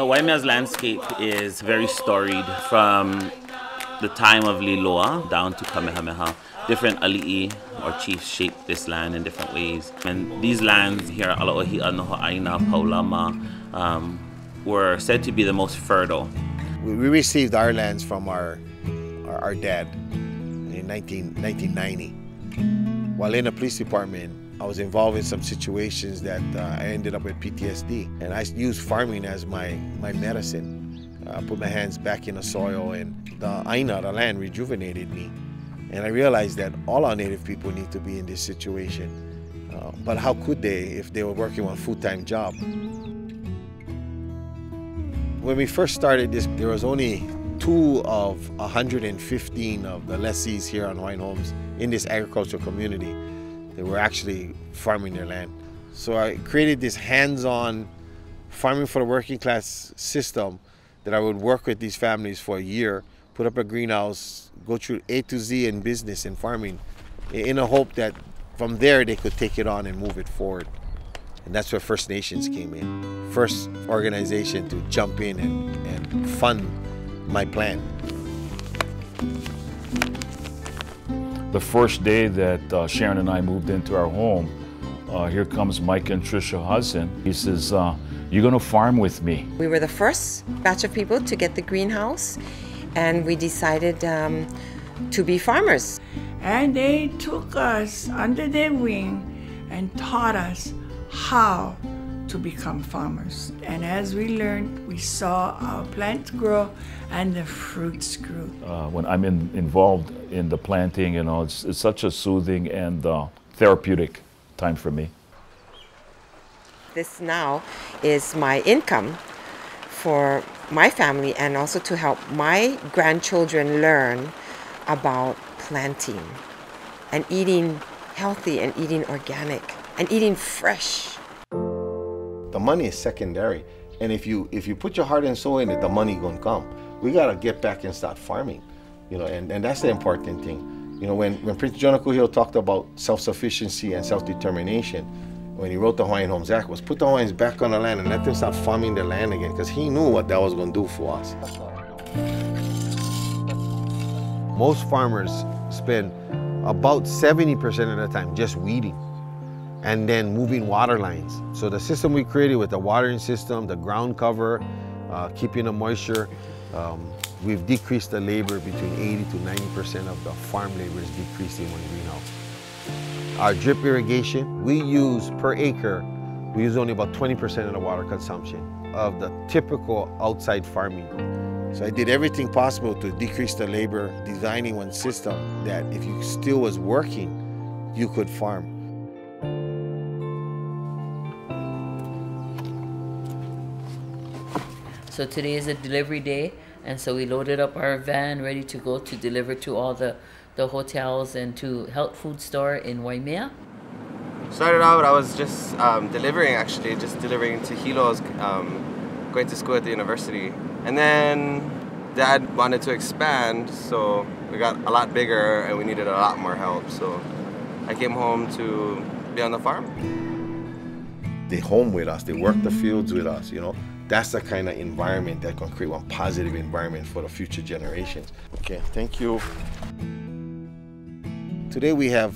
Waimea's landscape is very storied from the time of Liloa down to Kamehameha. Different ali'i or chiefs shaped this land in different ways. And these lands here, Alaohi'a, Noho'aina, Paulama, were said to be the most fertile. We received our lands from our dad in 1990. While in the police department, I was involved in some situations that I ended up with PTSD. And I used farming as my medicine. Put my hands back in the soil, and the aina, the land, rejuvenated me. And I realized that all our Native people need to be in this situation. But how could they if they were working on a full-time job? When we first started this, there was only 2 of 115 of the lessees here on Hawaiian Homes in this agricultural community. They were actually farming their land. So I created this hands-on farming for the working class system that I would work with these families for a year, put up a greenhouse, go through A to Z in business and farming, in a hope that from there they could take it on and move it forward. And that's where First Nations came in. First organization to jump in and fund my plan. The first day that Sharon and I moved into our home, here comes Mike and Trisha Hudson. He says, "You're gonna farm with me." We were the first batch of people to get the greenhouse, and we decided to be farmers. And they took us under their wing and taught us how to become farmers. And as we learned, we saw our plants grow and the fruits grew. When I'm involved in the planting, you know, it's such a soothing and therapeutic time for me. This now is my income for my family, and also to help my grandchildren learn about planting and eating healthy and eating organic and eating fresh. The money is secondary, and if you put your heart and soul in it, the money gonna come. We gotta get back and start farming, you know, and that's the important thing. You know, when Prince John Akuhio talked about self-sufficiency and self-determination, when he wrote the Hawaiian Homes Act, was put the Hawaiians back on the land and let them start farming their land again, because he knew what that was gonna do for us. Most farmers spend about 70% of the time just weeding and then moving water lines. So the system we created with the watering system, the ground cover, keeping the moisture, we've decreased the labor between 80 to 90% of the farm labor is decreased in one greenhouse. Our drip irrigation, we use per acre, we use only about 20% of the water consumption of the typical outside farming. So I did everything possible to decrease the labor, designing one system that if you still was working, you could farm. So today is a delivery day, and so we loaded up our van ready to go to deliver to all the hotels and to health food store in Waimea. Started out, I was just delivering to Hilo's, going to school at the university. And then Dad wanted to expand, so we got a lot bigger and we needed a lot more help. So I came home to be on the farm. They home with us, they work the fields with us, you know. That's the kind of environment that can create one positive environment for the future generations. Okay, thank you. Today we have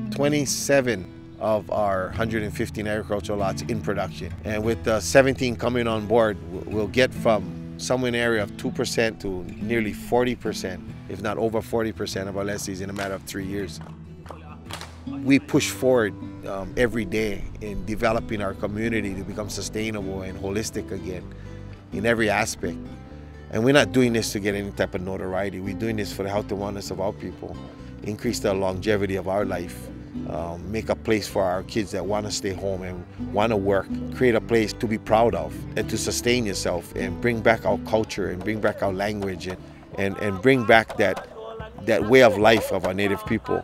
27 of our 115 agricultural lots in production. And with the 17 coming on board, we'll get from somewhere in the area of 2% to nearly 40%, if not over 40% of our lessees in a matter of 3 years. We push forward every day in developing our community to become sustainable and holistic again in every aspect. And we're not doing this to get any type of notoriety. We're doing this for the health and wellness of our people, increase the longevity of our life, make a place for our kids that want to stay home and want to work, create a place to be proud of and to sustain yourself and bring back our culture and bring back our language and bring back that way of life of our Native people.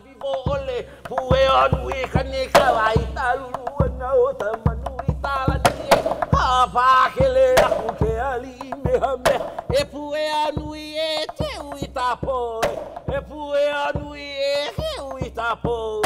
Tapo!